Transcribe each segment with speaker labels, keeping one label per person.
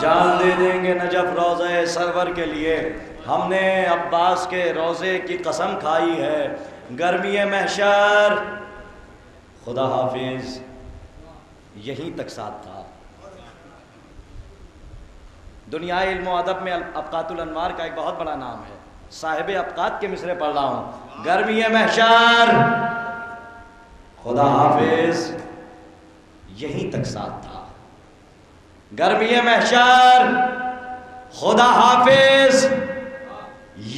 Speaker 1: جان دے دیں گے نجف روضہ سرور کے لیے. ہم نے عباس کے روضے کی قسم کھائی ہے. گرمی محشر خدا حافظ یہیں تک ساتھ تھا. دنیا علم و ادب میں ابقات الانوار کا ایک بہت بڑا نام ہے. صاحب ابقات کے مصرے پڑھ رہا ہوں. گرمی محشر خدا حافظ یہیں تک ساتھ تھا. گرمی محشر خدا حافظ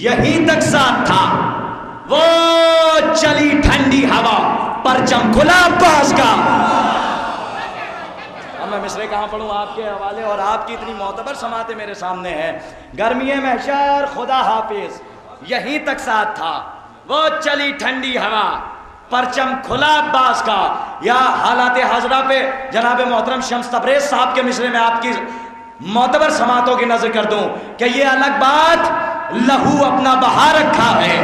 Speaker 1: یہیں تک ساتھ تھا. وہ چلی ٹھنڈی ہوا پرچم کھلا عباس کا. اب میں مصرے کہاں پڑھوں آپ کے حوالے, اور آپ کی اتنی معتبر سماعتیں میرے سامنے ہیں. گرمی محشر خدا حافظ یہیں تک ساتھ تھا. وہ چلی ٹھنڈی ہوا پرچم کھلا عباس کا. یا حالات حاضرہ پہ جناب محترم شمس تبریز صاحب کے مصرے میں آپ کی معتبر سماعتوں کی نظر کر دوں کہ یہ الگ بات لہو اپنا بہا رکھا ہے.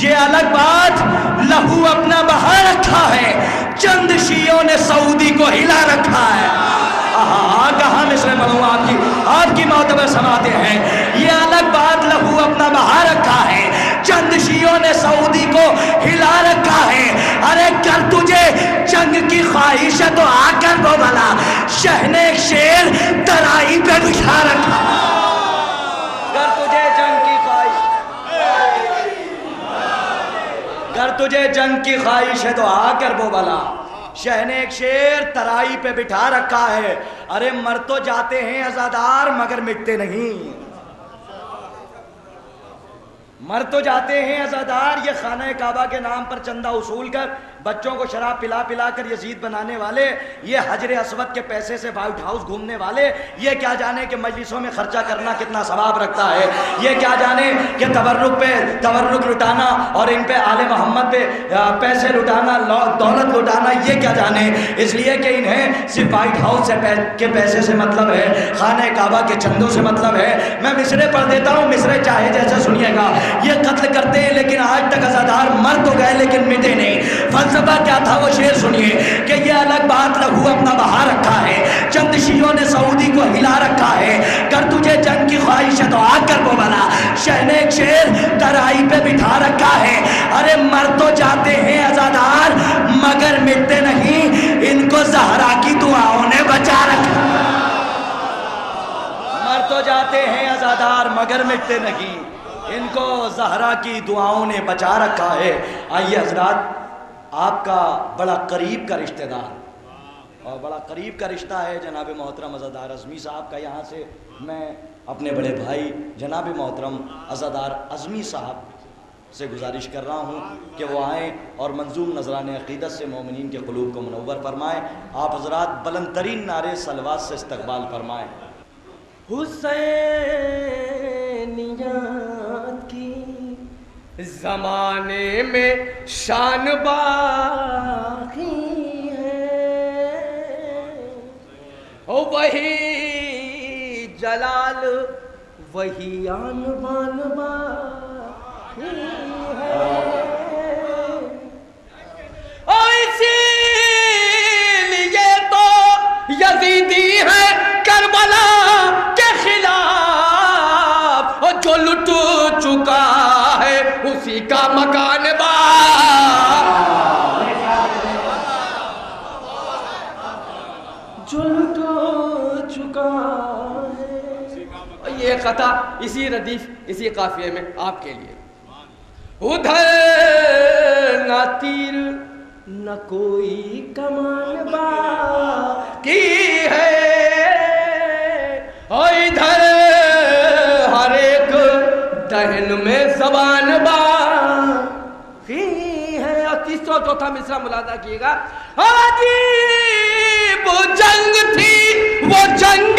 Speaker 1: یہ الگ بات لہو اپنا بہا رکھا ہے. چند شیعوں نے سعودی کو ہلا رکھا ہے. کہاں مصرے پڑھوں آپ کی معتبر سماعتیں ہیں. یہ الگ بات لہو اپنا بہا رکھا ہے. چند شیعوں نے سعودی کو ہلا رکھا ہے. ارے کر تجھے جنگ کی خواہش ہے تو آ کر وہ بھلا شہنے شیر ترائی پہ بٹھا رکھا. گر تجھے جنگ کی خواہش گر تجھے جنگ کی خواہش ہے تو آ کر وہ بھلا شہنے ایک شیر ترائی پہ بٹھا رکھا ہے. ارے مر تو جاتے ہیں عزادار مگر مٹتے نہیں. مر تو جاتے ہیں عزادار. یہ خانہ کعبہ کے نام پر چندہ اصول کر بچوں کو شراب پلا پلا کر یزید بنانے والے, یہ حجر اسود کے پیسے سے وائٹ ہاؤس گھومنے والے, یہ کیا جانے کہ مجلسوں میں خرچہ کرنا کتنا ثواب رکھتا ہے. یہ کیا جانے کہ تورک لٹانا اور ان پہ آل محمد پہ پیسے لٹانا, دولت لٹانا, یہ کیا جانے. اس لیے کہ انہیں صرف وائٹ ہاؤس کے پیسے سے مطلب ہے, خانہ کعبہ کے چندوں سے مطلب ہے. میں مصرے پڑھ دیتا ہوں, مصرے چاہے جیسے سنیے گا. یہ قتل کرتے ہیں لیکن آج تک عزادار مر تو گئے لیکن مٹے نہیں. فلسفہ کیا تھا وہ شعر سنیے کہ یہ الگ بات لہو اپنا بہا رکھا ہے. چند شیعوں نے سعودی کو ہلا رکھا ہے. کر تجھے جنگ کی خواہش ہے تو آ کر وہ بنا شہنے ایک شیر ترائی پہ بٹھا رکھا ہے. ارے مر تو جاتے ہیں عزادار مگر مٹتے نہیں. ان کو زہرا کی دعاؤں نے بچا رکھا. مر تو جاتے ہیں عزادار مگر مٹتے نہیں. ان کو زہرا کی دعاؤں نے بچا رکھا ہے. آئیے حضرات, آپ کا بڑا قریب کا رشتہ دار اور بڑا قریب کا رشتہ ہے جناب محترم عزادار اعظمی صاحب کا. یہاں سے میں اپنے بڑے بھائی جناب محترم عزادار اعظمی صاحب سے گزارش کر رہا ہوں کہ وہ آئیں اور منظوم نذران عقیدت سے مومنین کے قلوب کو منور فرمائیں. آپ حضرات بلند ترین نعرے صلوات سے استقبال فرمائیں.
Speaker 2: حسینیت کی زمانے میں شان باقی ہے, وہی جلال وہی آن بان باقی ہے. اسی لیے تو یزیدی ہے کربلا کے خلاف, جو لٹ چکا ہے اسی کا مکان جو لٹ چکا ہے. یہ قطع اسی ردیف اسی قافیے میں آپ کے لیے. ادھر نہ تیر نہ کوئی کمان باقی ہے, اور ادھر ہر ایک دہن میں زبان باقی ہے. اور تیسرا چوتھا مصرع ملاحظہ کیے گا. عجیب جنگ تھی وہ جنگ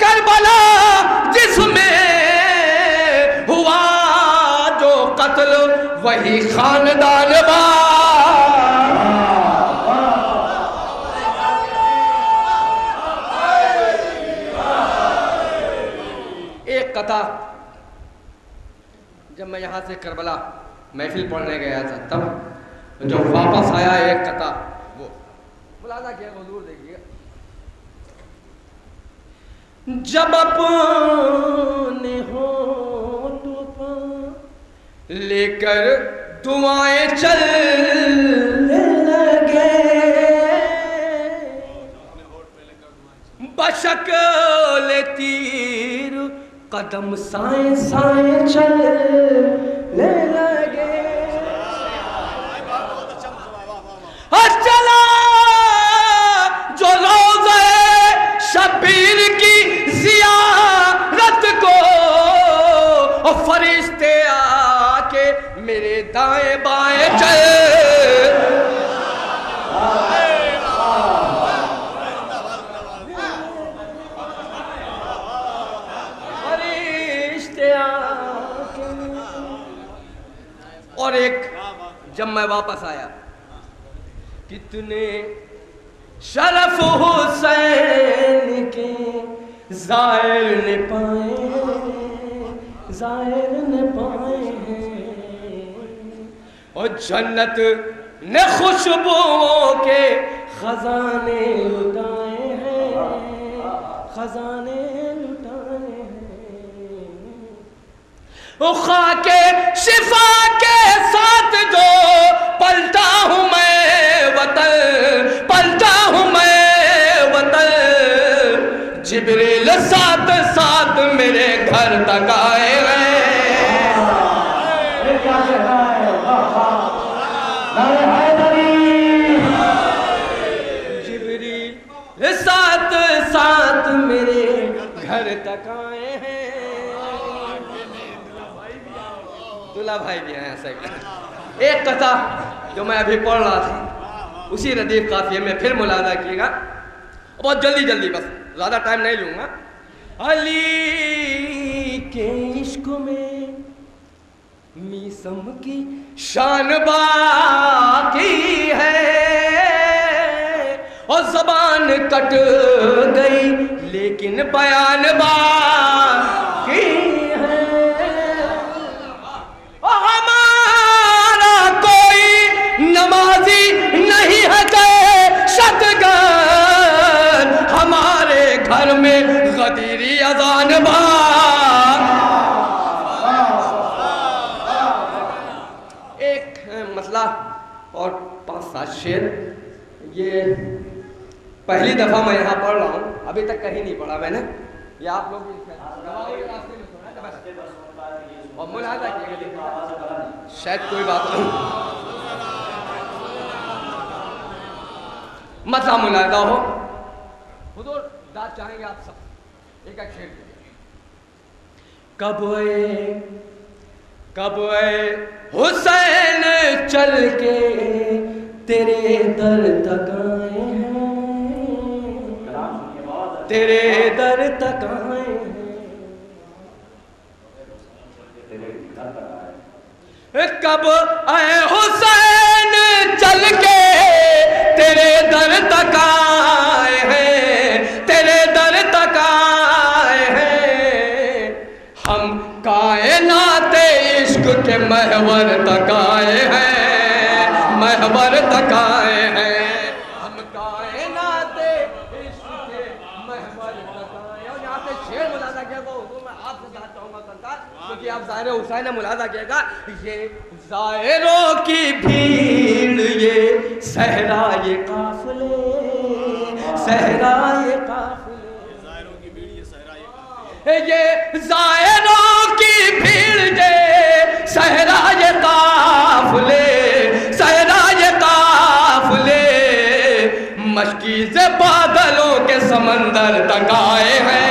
Speaker 2: کربلا جس میں ہوا جو قتل وہی خاندان ایک قطع جب میں یہاں سے کربلا محفل پڑھنے گیا تھا تب جب واپس آیا ایک قطع وہ ملاحظہ کیا, حضور دیکھیے. جب اپنے ہونٹوں پر لے کر دعائیں چلنے لگے، بشکل تیر قدم سائیں سائیں چلنے لگے، چلا جو روزہ شبیر کی زیارت کو، اور فرشتے آ کے میرے دائیں بائیں چل، فرشتے آ کے، اور ایک جب میں واپس آیا، کتنے شرف حسین کے زائر نے پائے، زائر نے پائے ہیں، اور جنت نے خوشبوؤں کے خزانے لٹائے ہیں، خزانے لٹائے ہیں، وہ خاک شفا کے ساتھ جو پلٹا ہوں میں وطن، پلٹا ہوں میں وطن، جبریل ساتھ ساتھ میرے گھر تک آئے ہیں، جبریل ساتھ ساتھ میرے گھر تک آئے ہیں، دلہا بھائی بھی ہیں ایسا ہی۔ ایک قطعہ جو میں ابھی پڑھ رہا تھا اسی ردیف قافیے میں پھر ملاحظہ کیے گا، بہت جلدی جلدی، بس زیادہ ٹائم نہیں لوں گا۔ علی کے عشق میں میسم کی شان باقی ہے، اور زبان کٹ گئی لیکن بیان باقی ہے، ہمارا کوئی نمازی نہیں ہے کہ شتگر، ہمارے گھر میں غدیری اذان ایک مسئلہ اور 5-7 شعر، یہ پہلی دفعہ میں یہاں پڑھ رہا ہوں، ابھی تک کہیں نہیں پڑھا میں نے، یہ آپ لوگ اور ملاحظہ کیے، شاید کوئی بات نہیں، مسئلہ ملاحظہ ہو، حضور داد چاہیں گے آپ سب، ایک ایک شعر دیجیے۔ کب اے حسین چل کے تیرے در تک آئے ہیں، تیرے در تک آئے ہیں، کب اے حسین چل کے تیرے در تک آئے ہیں، تیرے در تک آئے ہیں، ہم کائنات عشق کے محور تک آئے ہیں، محور تک آئے ہیں، ہم کائنات عشق کے محور تک آئے ہیں۔ اور یہاں سے شعر ملاحظہ کیا گا، حضور میں آپ سے بات چاہوں گا سرکار، کیونکہ آپ ظاہر حسین نے ملاحظہ کیا گا، یہ زائروں کی بھیڑ، یہ صحرائے قافلے، صحرائے قافلے، یہ زائروں کی بھیڑ، یہ صحرائے قافلے، صحرائے قافلے، مشکی سے بادلوں کے سمندر تک آئے ہیں،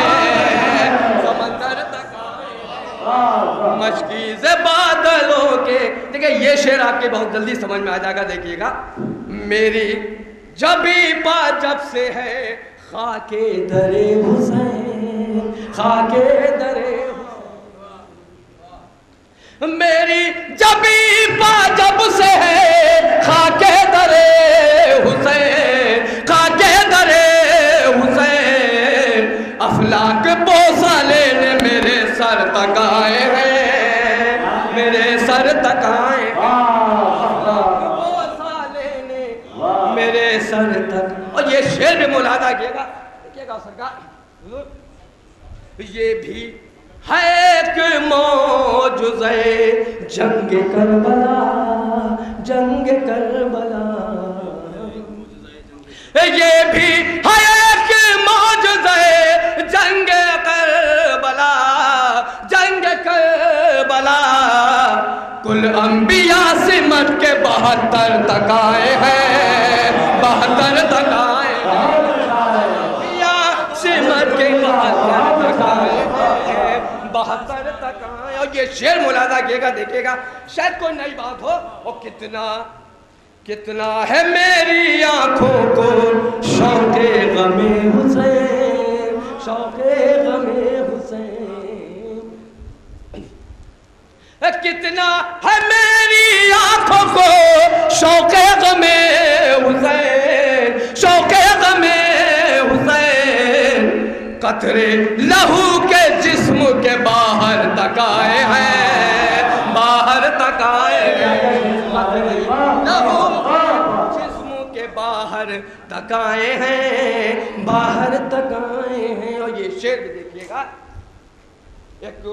Speaker 2: سمندر تک آئے، مشکی سے بادلوں کے، دیکھیں یہ شعر آپ کے بہت جلدی سمجھ میں آ جائے گا، دیکھیے گا۔ میری جبی پا جب سے ہے خاک در حسین، خاک در حسین، میری جبی پا جب سے ہے خاک در حسین، خاک در حسین، افلاک بوسہ لینے میرے سر تک آئے ہیں، میرے سر تک آئے ہیں، افلاک بوسہ لینے میرے سر تک۔ اور یہ شعر بھی ملاحظہ کیے گا، دیکھیے گا سرکار، یہ بھی ہے ایک معجزہ جنگ کربلا، جنگ کربلا، یہ بھی ہے ایک معجزہ جنگ کربلا، جنگ کربلا، کل انبیاء سمٹ کے 72 تک آئے ہیں، 72 تک آئے ہیں، انبیاء سمٹ کے 72 تک آئے ہیں، 72 تک آئے۔ اور یہ شعر ملاحظہ کیے گا، دیکھیے گا، شاید کوئی نئی بات ہو، اور کتنا ہے میری آنکھوں کو شوق غم حسین، شوق غم حسین، کتنا ہے میری آنکھوں کو شوق غم حسین، شوق غم حسین، قطرے لہو کے جسم کے باہر تک آئے ہیں، باہر تک آئے ہیں، لہو جسم کے باہر تک آئے ہیں، باہر تک آئے ہیں۔ اور یہ شعر بھی دیکھیے گا، ایک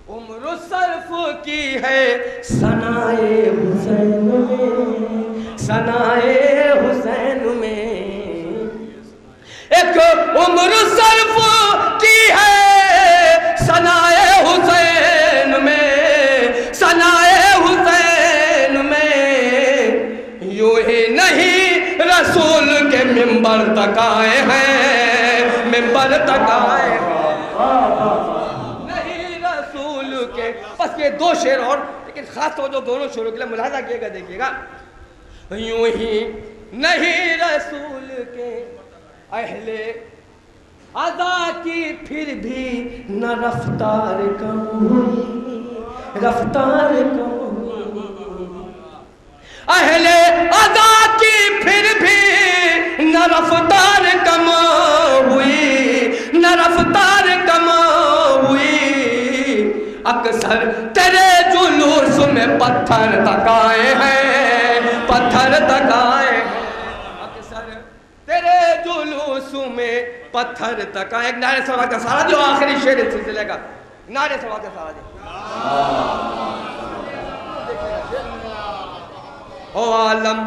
Speaker 2: عمر صرف کی ہے ثنائے حسین میں، ثنائے حسین میں، ایک عمر صرف کی ہے ثنائے حسین میں، ثنائے حسین میں، یوں ہی نہیں رسول کے منبر تک آئے ہیں، منبر تک آئے ہیں، بس یہ 2 شعر اور، لیکن خاص توجہ دونوں شعروں کے لیے ملاحظہ کیے گا، دیکھیے گا، یوں ہی نہیں رسول کے اہل عزا کی پھر بھی نہ رفتار کم ہوئی، رفتار کم ہوئی، اہل عزا کی پھر بھی نہ رفتار کم ہوئی، نہ رفتار کم ہوئی، اکثر تیرے جلوس میں پتھر تک آئے ہیں، پتھر تک آئے ہیں، اکثر تیرے جلوس میں پتھر تک آئے۔ ایک نعرہ صلوات کا سہارا جو آخری شعر اس سلسلے کا، نعرہ صلوات کا سہارا دے۔ او عالم،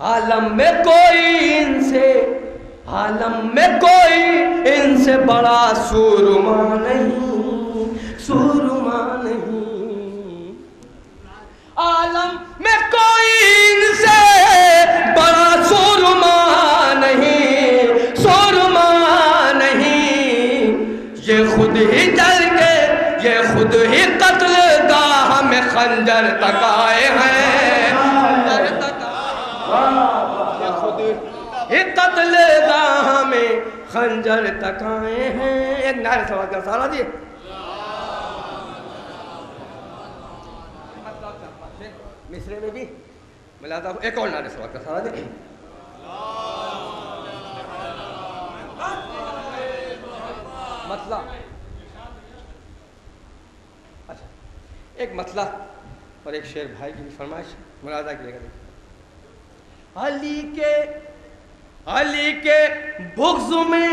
Speaker 2: عالم میں کوئی ان سے، عالم میں کوئی ان سے بڑا سورما نہیں، سورما نہیں، عالم میں کوئی ان سے بڑا سورما نہیں، سورما نہیں، یہ خود ہی جل کے، یہ خود ہی قتل گاہ میں خنجر تک آئے ہیں، خنجر تک آئے، یہ خود ہی قتل گاہ میں خنجر تک آئے ہیں۔ ایک نعرہ صلوات کا سہارا دیے۔ مصرے میں بھی ملاتا ہوں، ایک اور نعرہ صلوات کا سہارا دے۔ مسئلہ، اچھا ایک مسئلہ اور ایک شعر بھائی کی فرمائش ملاحظہ کیے گا۔ علی کے بغض میں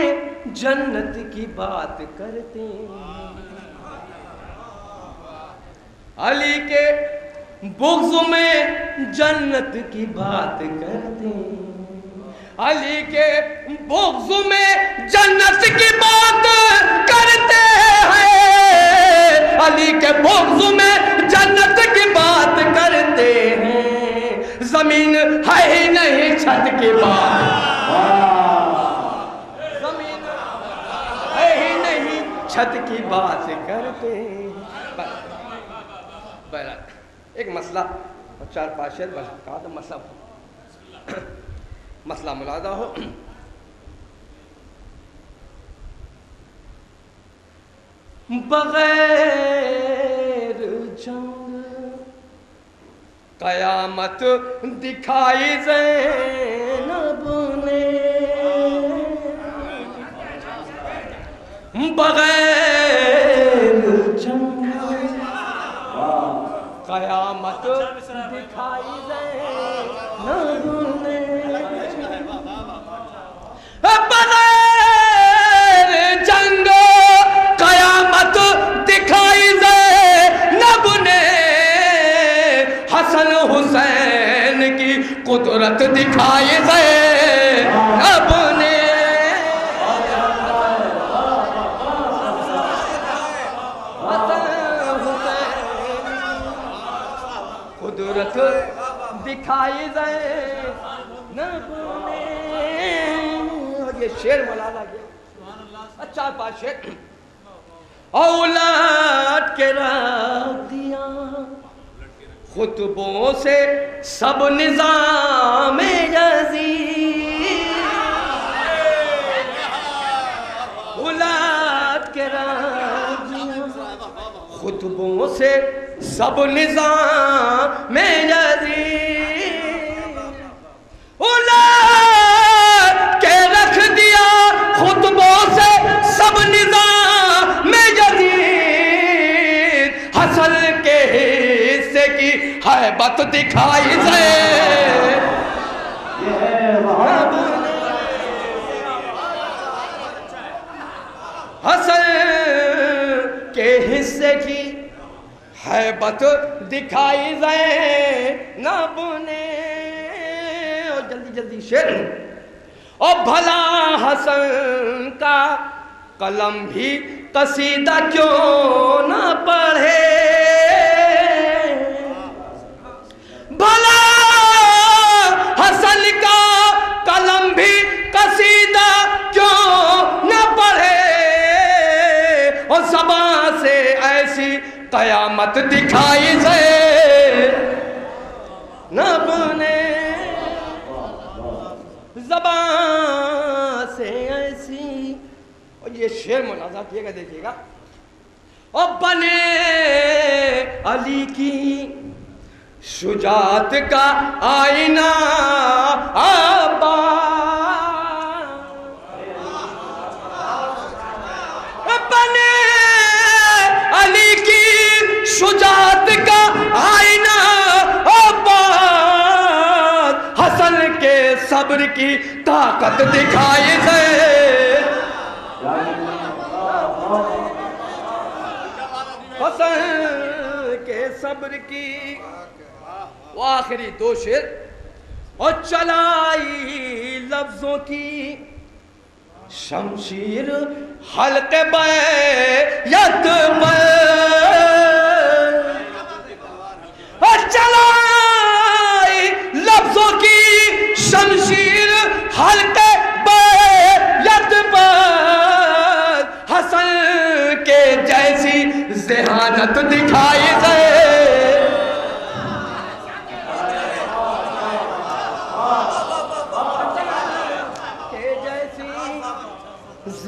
Speaker 2: جنت کی بات کرتے ہیں، علی کے بغض میں جنت کی بات کرتے ہیں، علی کے بغض میں جنت کی بات کرتے ہیں، علی کے بغض میں جنت کی بات کرتے ہیں، زمین ہے ہی نہیں چھت کی بات، زمین ہے ہی نہیں چھت کی بات کرتے ہیں۔ بہرحال ایک مسئلہ اور 4-5 شعر بس کہا تو مسئلہ ملاحظہ ہو۔ بغیر جنگ قیامت دکھائی زینب نے، بغیر جنگ قیامت دکھائی زینب نے، بغیر جنگ شعر مولانا کیا چار پانچ شعر اولاد کے رکھ دیا خطبوں سے سب نظام یزید اولاد کے رکھ دیا خطبوں سے سب نظام یزید اولاد کے رکھ دیا خطبوں سے سب نظام یزید حسن کے حصے کی ہیبت دکھائی سے حسن کے حصے کی ہیبت دکھائی زینب نے اور جلدی جلدی شعر اور بھلا حسن کا قلم بھی قصیدہ کیوں نہ پڑھے بھلا حسن کا قلم بھی قصیدہ کیوں نہ پڑھے اور زبان سے ایسی قیامت دکھائی زینب نے زبان سے ایسی اور یہ شعر ملاحظہ کیے گا دیکھیے گا اور بنے علی کی شجاعت کا آئینہ آبا بنے علی کی شجاعت کا آئینہ آبا حسن کے صبر کی طاقت دکھائی حسن کے صبر کی وہ آخری دو شعر اور چلائی لفظوں کی شمشیر حلق بیعت پر اور چلائی لفظوں کی شمشیر حلق بیعت پر حسن کے جیسی ذہانت دکھائی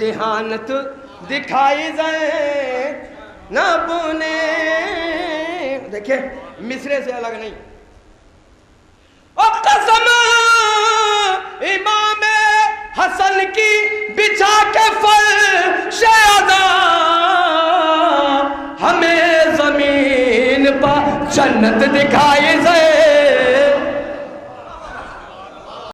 Speaker 2: ذہانت دکھائی زینب نے دیکھیں مصرے سے الگ نہیں اور قسم امام حسن کی بچھا کے